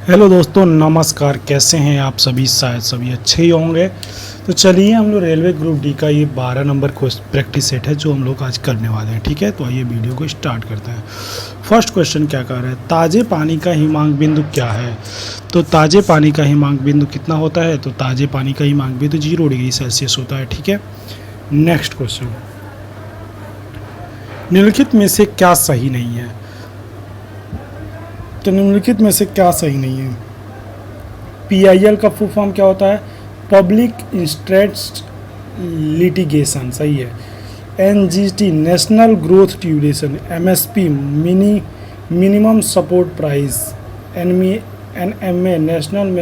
Hello दोस्तों, नमस्कार। कैसे हैं आप सभी? शायद सभी अच्छे ही होंगे। तो चलिए, हम लोग रेलवे ग्रुप डी का ये 12 नंबर प्रैक्टिस सेट है जो हम लोग आज करने वाले हैं। ठीक है, तो आइए वीडियो को स्टार्ट करते हैं। फर्स्ट क्वेश्चन क्या कह रहा है? ताज़े पानी का हिमांक बिंदु क्या है? तो ताज़े पानी का हिमांक बिंदु कितना होता है? तो ताज़े पानी का हिमांक बिंदु 0 डिग्री सेल्सियस होता है। ठीक है, नेक्स्ट क्वेश्चन, निम्नलिखित में से क्या सही नहीं है? तो निम्नलिखित में से क्या सही नहीं है? PIL का फुल फॉर्म क्या होता है? पब्लिक इंटरेस्ट लिटिगेशन, सही है। NGT national growth duration, MSP minimum support price, NMA national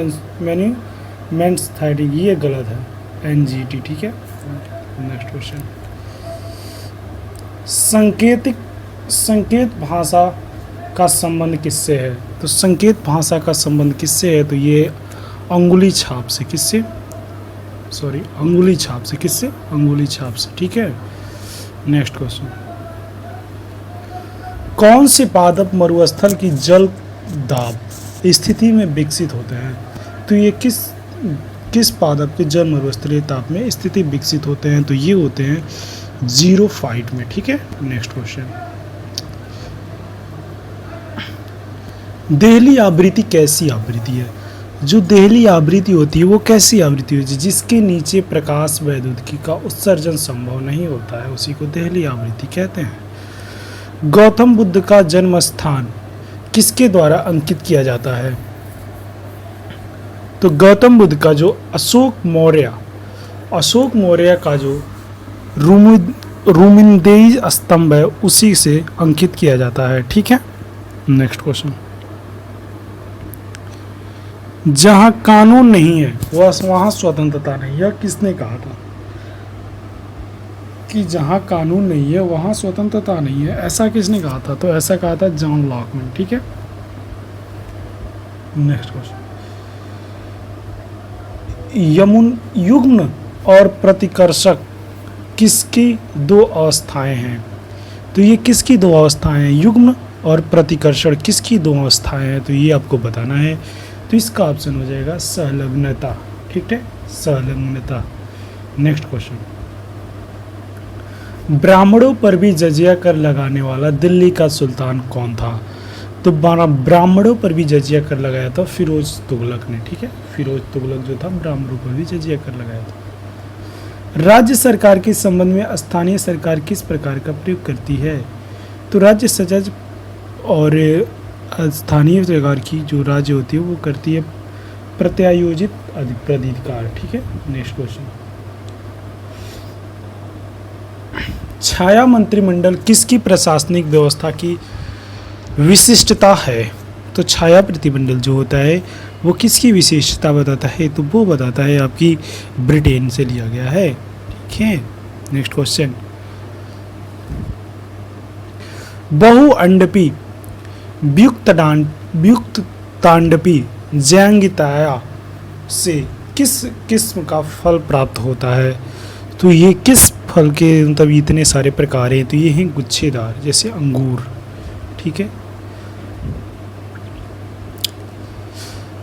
monuments threading, ये गलत है, NGT। ठीक है, नेक्स्ट क्वेश्चन, संकेत भाषा का संबंध किससे है? तो संकेत भाषा का संबंध किससे है? तो ये अंगुली छाप से। किससे? सॉरी, अंगुली छाप से। किससे? अंगुली छाप से। ठीक है, नेक्स्ट क्वेश्चन, कौन से पादप मरुस्थल की जल दाब स्थिति में विकसित होते हैं? तो ये किस पादप के जल मरुस्थलीय ताप में स्थिति विकसित होते हैं? तो ये होते हैं जीरोफाइट में। ठीक है, नेक्स्ट क्वेश्चन, देहली आवृत्ति कैसी आवृत्ति है? जो देहली आवृत्ति होती है वो कैसी आवृत्ति होती है? जिसके नीचे प्रकाश वैद्युतिकी का उत्सर्जन संभव नहीं होता है, उसी को देहली आवृत्ति कहते हैं। गौतम बुद्ध का जन्म स्थान किसके द्वारा अंकित किया जाता है? तो गौतम बुद्ध का जो अशोक मौर्य का जो रुमिंदेई स्तंभ है उसी से अंकित किया जाता है। ठीक है, नेक्स्ट क्वेश्चन, जहां कानून नहीं है वहां स्वतंत्रता नहीं। यह किसने कहा था कि जहां कानून नहीं है वहां स्वतंत्रता नहीं है? ऐसा किसने कहा था? तो ऐसा कहा था जॉन लॉक ने। ठीक है, नेक्स्ट क्वेश्चन, युग्म और प्रतिकर्षक किसकी दो अवस्थाएं हैं? तो ये किसकी दो अवस्थाएं हैं? युग्म और प्रतिकर्षण किसकी दो अवस्थाएं हैं? तो ये आपको बताना है। तो इसका ऑप्शन हो जाएगा संलग्नता। ठीक है, संलग्नता। नेक्स्ट क्वेश्चन, ब्राह्मणों पर भी जजिया कर लगाने वाला दिल्ली का सुल्तान कौन था? तो ब्राह्मणों पर भी जजिया कर लगाया था फिरोज तुगलक ने। ठीक है, फिरोज तुगलक जो था ब्राह्मणों पर भी जजिया कर लगाया था। राज्य सरकार के संबंध में स्थानीय सरकार किस प्रकार का प्रयोग करती है? तो राज्य सजज और स्थानीय सरकार की जो राज्य होती है वो करती है प्रत्यायोजित प्राधिकार। ठीक है, नेक्स्ट क्वेश्चन, छाया मंत्रिमंडल किसकी प्रशासनिक व्यवस्था की विशिष्टता है? तो छाया प्रतिमंडल जो होता है वो किसकी विशेषता बताता है? तो वो बताता है आपकी ब्रिटेन से लिया गया है। ठीक है, नेक्स्ट क्वेश्चन, बहुअंडपी व्युक्त तांडपी जैंगिताया से किस किस्म का फल प्राप्त होता है? तो ये किस फल के, मतलब इतने सारे प्रकार हैं, तो ये हैं गुच्छेदार, जैसे अंगूर। ठीक है,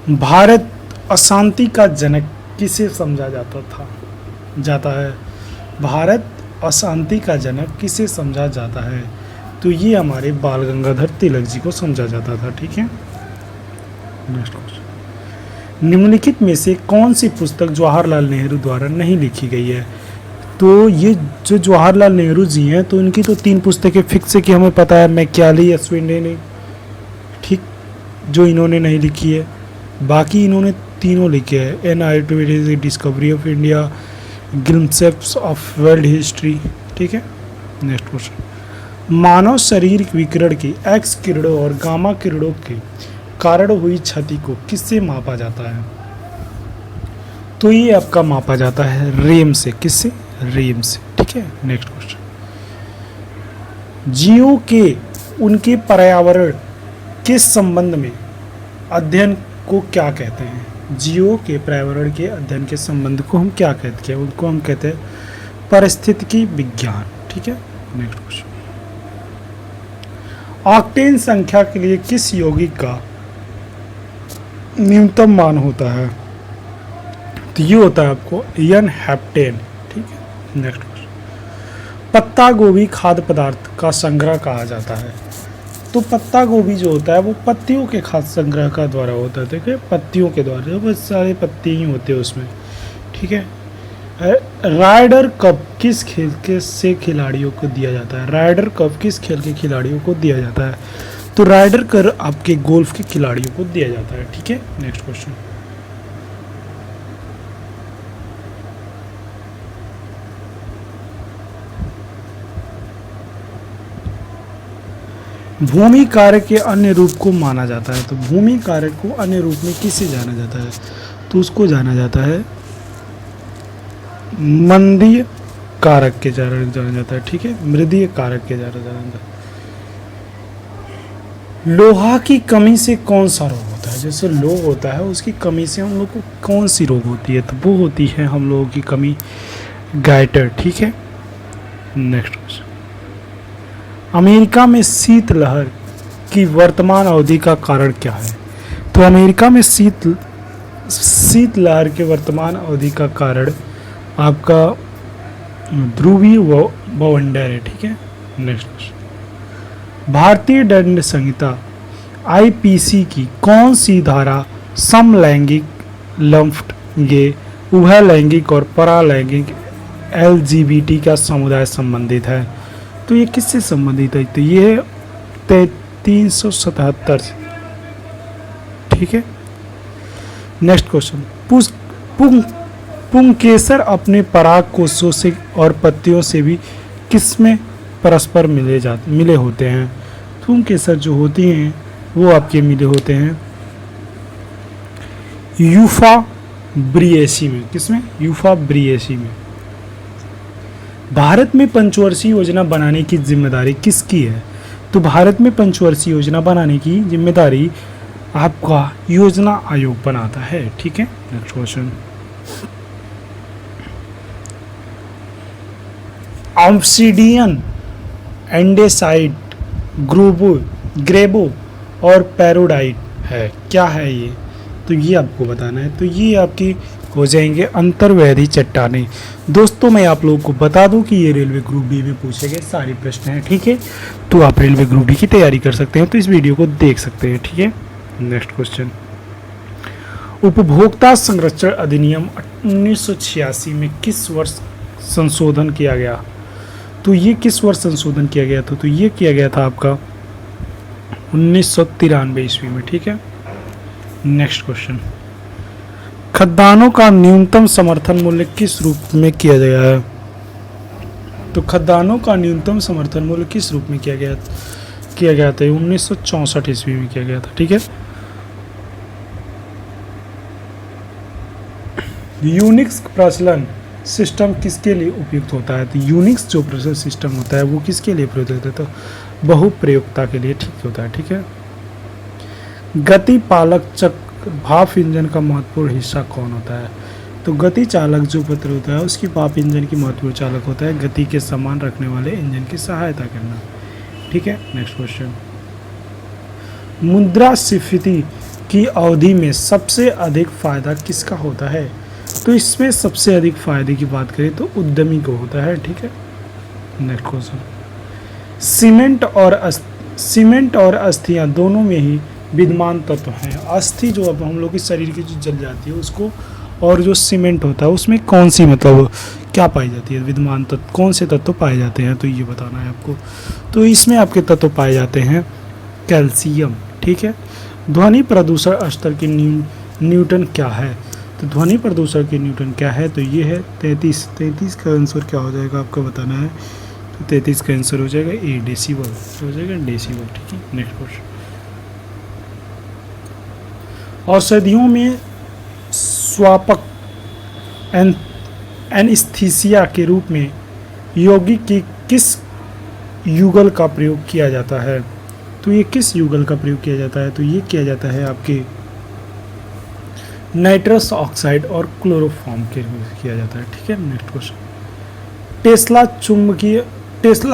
भारत अशांति का जनक किसे समझा जाता है? भारत अशांति का जनक किसे समझा जाता है? तो ये हमारे बाल गंगाधर तिलक जी को समझा जाता था। ठीक है, नेक्स्ट क्वेश्चन, निम्नलिखित में से कौन सी पुस्तक जवाहरलाल नेहरू द्वारा नहीं लिखी गई है? तो ये जो जवाहरलाल नेहरू जी हैं तो इनकी तो 3 पुस्तकें फिक्स है कि हमें पता है, मैक्याली, एस्विंडे ने, ठीक, जो इन्होंने नहीं लिखी है। बाकी इन्होंने तीनों लिखे हैं, an discovery of India, glimpses of world history. ठीक है, नेक्स्ट क्वेश्चन, मानव शरीर विकिरण की एक्स किरणों और गामा किरणों के कारण हुई क्षति को किससे मापा जाता है? तो ये आपका मापा जाता है रेम से। किससे? रेम से। ठीक है, नेक्स्ट क्वेश्चन, जीवों के उनके पर्यावरण के संबंध में अध्ययन को क्या कहते हैं? जीवों के पर्यावरण के अध्ययन के संबंध को हम क्या कहते हैं? उनको हम कहते हैं पारिस्थितिकी विज्ञान। ठीक है, नेक्स्ट क्वेश्चन, ऑक्टेन संख्या के लिए किस यौगिक का न्यूनतम मान होता है? तो ये होता है आपको एन हेप्टेन। ठीक है, नेक्स्ट क्वेश्चन। पत्ता गोभी खाद्य पदार्थ का संग्रह कहा जाता है। तो पत्ता गोभी जो होता है वो पत्तियों के खाद्य संग्रह का द्वारा होता है। देखिए पत्तियों के द्वारा, बहुत सारे पत्ते ही होते हैं उसमें। ठीक है। राइडर कप किस खेल के से खिलाड़ियों को दिया जाता है? राइडर कप किस खेल के खिलाड़ियों को दिया जाता है? तो राइडर कर आपके गोल्फ के खिलाड़ियों को दिया जाता है। ठीक है, नेक्स्ट क्वेश्चन। भूमि कार्य के अन्य रूप को माना जाता है। तो भूमि कार्य को अन्य रूप में किसे जाना जाता है? तो उसको जाना जाता है मंदीय कारक के जाना जाता है। ठीक है, मृदीय कारक के जाना जाता है। लोहा की कमी से कौन सा रोग होता है? जैसे लोह होता है उसकी कमी से हम लोग को कौन सी रोग होती है? तो वो होती है हम लोगों की कमी गाइटर। ठीक है, नेक्स्ट क्वेश्चन। अमेरिका में शीतलहर की वर्तमान अवधि का कारण क्या है? तो अमेरिका में शीतलहर के वर्तमान अवधि का कारण आपका ध्रुवीय बवंडर है। ठीक है, नेक्स्ट क्वेश्चन। भारतीय दंड संहिता आईपीसी की कौन सी धारा समलैंगिक, लैंगिक, उभय लैंगिक और परालैंगिक एलजीबीटी का समुदाय संबंधित है? तो ये किससे संबंधित है? तो ये 377 से। ठीक है, नेक्स्ट क्वेश्चन। पुंकेसर अपने पराग कोषों से और पत्तियों से भी किसमें परस्पर मिले होते हैं? पुंकेसर जो होती हैं वो आपके मिले होते हैं यूफा ब्रिएसी में। किसमें? यूफा ब्रिएसी में। भारत में पंचवर्षीय योजना बनाने की जिम्मेदारी किसकी है? तो भारत में पंचवर्षीय योजना बनाने की जिम्मेदारी आपका योजना आयोग बनाता है। ठीक है, नेक्स्ट क्वेश्चन। ऑब्सिडियन, एंडेसाइट, ग्रेबो और पैरोडाइट है। क्या है ये? तो ये आपको बताना है। तो ये आपकी हो जाएंगे अंतर्वैधि चट्टानें। दोस्तों मैं आप लोगों को बता दूं कि ये रेलवे ग्रुप बी में पूछे गए सारे प्रश्न हैं। ठीक है, तो आप रेलवे ग्रुप डी की तैयारी कर सकते हैं, तो इस वीडियो को देख सकते हैं। ठीक है, नेक्स्ट क्वेश्चन। उपभोक्ता संरक्षण अधिनियम 1986 में किस वर्ष संशोधन किया गया? तो ये किस वर्ष संशोधन किया गया था? तो ये किया गया था आपका 1993 ईस्वी में। ठीक है, नेक्स्ट क्वेश्चन। खद्यान्नों का न्यूनतम समर्थन मूल्य किस रूप में किया गया है? तो खद्यान्नों का न्यूनतम समर्थन मूल्य किस रूप में किया गया था? 1964 ईस्वी में किया गया था। ठीक है, यूनिक्स प्रचलन सिस्टम किसके लिए उपयुक्त होता है? तो यूनिक्स जो प्रचलन सिस्टम होता है वो किसके लिए प्रयुक्त होता है? तो बहुप्रयोगता के लिए ठीक होता है। ठीक है, गति पालक चक्र भाप इंजन का महत्वपूर्ण हिस्सा कौन होता है? तो गति चालक जो पत्र होता है उसकी भाप इंजन की महत्वपूर्ण चालक होता है गति के समान रखने वाले इंजन की सहायता करना। ठीक है, नेक्स्ट क्वेश्चन। मुद्रास्फीति की अवधि में सबसे अधिक फायदा किसका होता है? तो इसमें सबसे अधिक फायदे की बात करें तो उद्यमी को होता है। ठीक है, नेक्स्ट क्वेश्चन। सीमेंट और अस्थियां दोनों में ही विद्यमान तत्व हैं। अस्थि जो अब हम लोग के शरीर की जो जल जाती है उसको, और जो सीमेंट होता है उसमें कौन सी मतलब क्या पाई जाती है? विद्यमान तत्व कौन से तत्व पाए जाते हैं? तो ये बताना है आपको। तो इसमें आपके तत्व पाए जाते हैं कैल्शियम। ठीक है, ध्वनि प्रदूषण स्तर की न्यूटन क्या है? तो ध्वनि प्रदूषण की न्यूटन क्या है? तो ये है 33 का आंसर क्या हो जाएगा आपको बताना है। तो 33 का आंसर हो जाएगा ए डेसिबल, हो जाएगा डेसिबल। ठीक है, नेक्स्ट क्वेश्चन। औषधियों में स्वापक एनेस्थीसिया के रूप में यौगिक की किस युगल का प्रयोग किया जाता है? तो ये किस युगल का प्रयोग किया जाता है? तो ये किया जाता है आपके नाइट्रस ऑक्साइड और क्लोरोफॉर्म के किया जाता है। ठीक है, नेक्स्ट क्वेश्चन। टेस्ला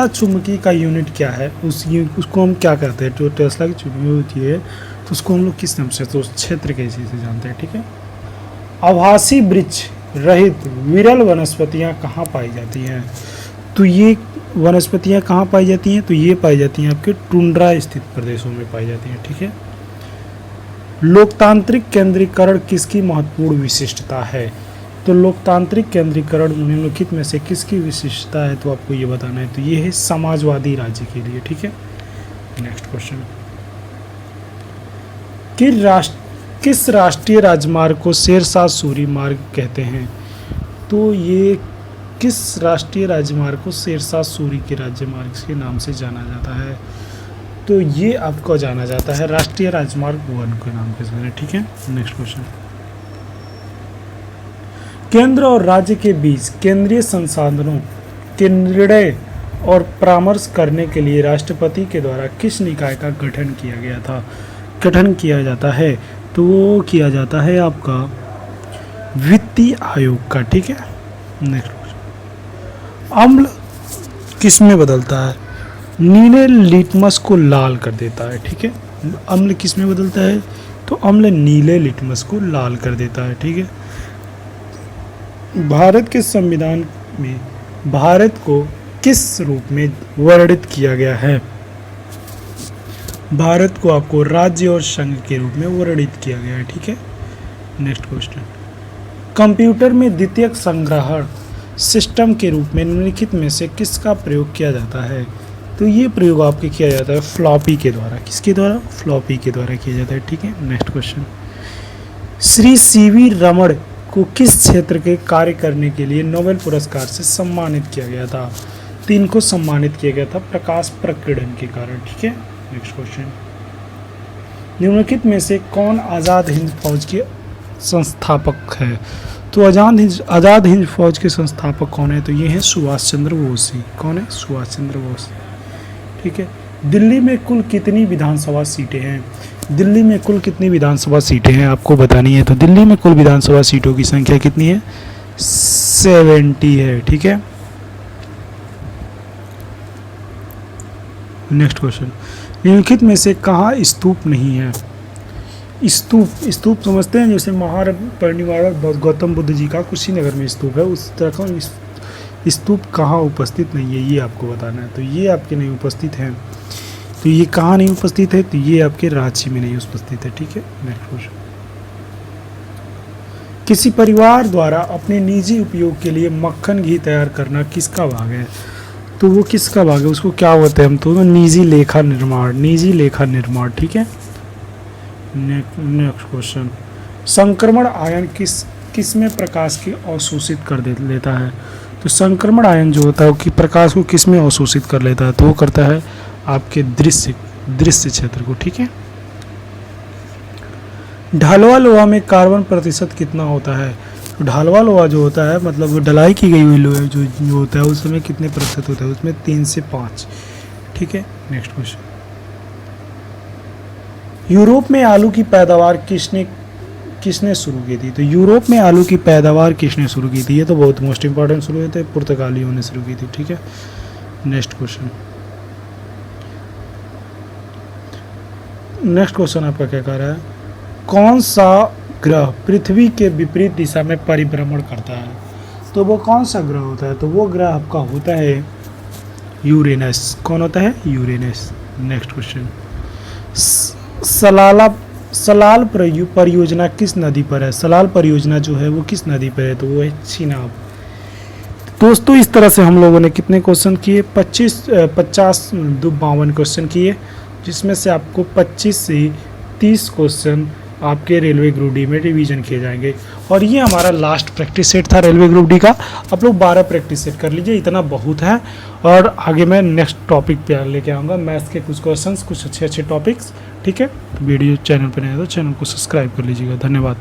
चुंबकीय का यूनिट क्या है? उसको हम क्या कहते हैं? तो टेस्ला की चुंबकीय होती है तो उसको हम लोग किस नाम से, तो क्षेत्र के हिसाब से जानते हैं, ठीक है। आभासी वृक्ष रहित विरल वनस्पतियां कहाँ पाई जाती हैं, तो ये वनस्पतियां कहाँ पाई जाती हैं, तो ये पाई जाती हैं आपके टुंड्रा स्थित प्रदेशों में पाई जाती हैं, ठीक है। लोकतांत्रिक केंद्रीकरण किसकी महत्वपूर्ण विशिष्टता है, तो लोकतांत्रिक केंद्रीकरण निम्नलिखित में से किसकी विशिष्टता है, तो आपको ये बताना है, तो ये है समाजवादी राज्य के लिए, ठीक है। नेक्स्ट क्वेश्चन, किस राष्ट्रीय राजमार्ग को शेरशाह सूरी मार्ग कहते हैं, तो ये किस राष्ट्रीय राजमार्ग को शेरशाह सूरी के राजमार्ग के नाम से जाना जाता है, तो ये आपको जाना जाता है राष्ट्रीय राजमार्ग 1 के नाम से, ठीक है। नेक्स्ट क्वेश्चन, केंद्र और राज्य के बीच केंद्रीय संसाधनों के निर्णय और परामर्श करने के लिए राष्ट्रपति के द्वारा किस निकाय का गठन किया जाता है, तो वो किया जाता है आपका वित्तीय आयोग का, ठीक है। नेक्स्ट क्वेश्चन, अम्ल किस में बदलता है, नीले लिटमस को लाल कर देता है, ठीक है। अम्ल किस में बदलता है, तो अम्ल नीले लिटमस को लाल कर देता है, ठीक है। भारत के संविधान में भारत को किस रूप में वर्णित किया गया है, भारत को आपको राज्य और संघ के रूप में वर्णित किया गया है, ठीक है। नेक्स्ट क्वेश्चन, कंप्यूटर में द्वितीयक संग्रहण सिस्टम के रूप में निम्नलिखित में से किसका प्रयोग किया जाता है, तो ये प्रयोग आपके किया जाता है फ्लॉपी के द्वारा, किसके द्वारा, फ्लॉपी के द्वारा किया जाता है, ठीक है। नेक्स्ट क्वेश्चन, श्री सीवी रमण को किस क्षेत्र के कार्य करने के लिए नोबेल पुरस्कार से सम्मानित किया गया था, तो इनको सम्मानित किया गया था प्रकाश प्रकीर्णन के कारण, ठीक है। नेक्स्ट क्वेश्चन, निम्नलिखित में से कौन आज़ाद हिंद फौज के संस्थापक है, तो आज़ाद हिंद फौज के संस्थापक कौन है, तो ये है सुभाष चंद्र बोस जी, कौन है, सुभाष चंद्र बोस, ठीक है। दिल्ली में कुल कितनी विधानसभा सीटें हैं, दिल्ली में कुल कितनी विधानसभा सीटें हैं आपको बतानी है, तो दिल्ली में कुल विधानसभा सीटों की संख्या कितनी है, 70 है, ठीक है। नेक्स्ट क्वेश्चन, निम्नलिखित में से कहाँ स्तूप नहीं है, स्तूप समझते हैं, जैसे महापरिनिर्वाण गौतम बुद्ध जी का कुशीनगर में स्तूप है, उस तरह का स्तूप कहाँ उपस्थित नहीं है, ये आपको बताना है, तो ये आपके नहीं उपस्थित हैं, तो ये कहाँ नहीं उपस्थित है, तो ये आपके रांची में नहीं उपस्थित है, ठीक है। नेक्स्ट क्वेश्चन, किसी परिवार द्वारा अपने निजी उपयोग के लिए मक्खन घी तैयार करना किसका भाग है, तो वो किसका भाग है, उसको क्या होता है, हम तो निजी लेखा निर्माण, ठीक है। नेक्स्ट क्वेश्चन, संक्रमण आयन किस में प्रकाश की अवशोषित कर लेता है, तो संक्रमण आयन जो होता है वो कि प्रकाश को किस में अवशोषित कर लेता है, तो वो करता है आपके दृश्य क्षेत्र को, ठीक है। ढलवा लोहा में कार्बन प्रतिशत कितना होता है, तो ढलवा लोहा जो होता है मतलब ढलाई की गई हुई लोहा जो होता है उसमें कितने प्रतिशत होता है, उसमें 3 से 5, ठीक है। नेक्स्ट क्वेश्चन, यूरोप में आलू की पैदावार किसने शुरू की थी, तो यूरोप में आलू की पैदावार किसने शुरू की थी, ये तो बहुत मोस्ट इंपॉर्टेंट शुरू हुए थे, पुर्तगालियों ने शुरू की थी, ठीक है। नेक्स्ट क्वेश्चन आपका क्या कह रहा है, कौन सा ग्रह पृथ्वी के विपरीत दिशा में परिभ्रमण करता है, तो वो कौन सा ग्रह होता है, तो वो ग्रह आपका होता है यूरेनस, कौन होता है, यूरेनस। नेक्स्ट क्वेश्चन, सलाल परियोजना किस नदी पर है, सलाल परियोजना जो है वो किस नदी पर है, तो वो है चिनाब। दोस्तों इस तरह से हम लोगों ने कितने क्वेश्चन किए, 52 क्वेश्चन किए, जिसमें से आपको 25 से 30 क्वेश्चन आपके रेलवे ग्रुप डी में रिवीजन किए जाएंगे, और ये हमारा लास्ट प्रैक्टिस सेट था रेलवे ग्रुप डी का। आप लोग 12 प्रैक्टिस सेट कर लीजिए, इतना बहुत है, और आगे मैं नेक्स्ट टॉपिक पे लेके आऊँगा मैथ्स के कुछ क्वेश्चंस, कुछ अच्छे टॉपिक्स, ठीक है। वीडियो चैनल पर नहीं है तो चैनल को सब्सक्राइब कर लीजिएगा, धन्यवाद।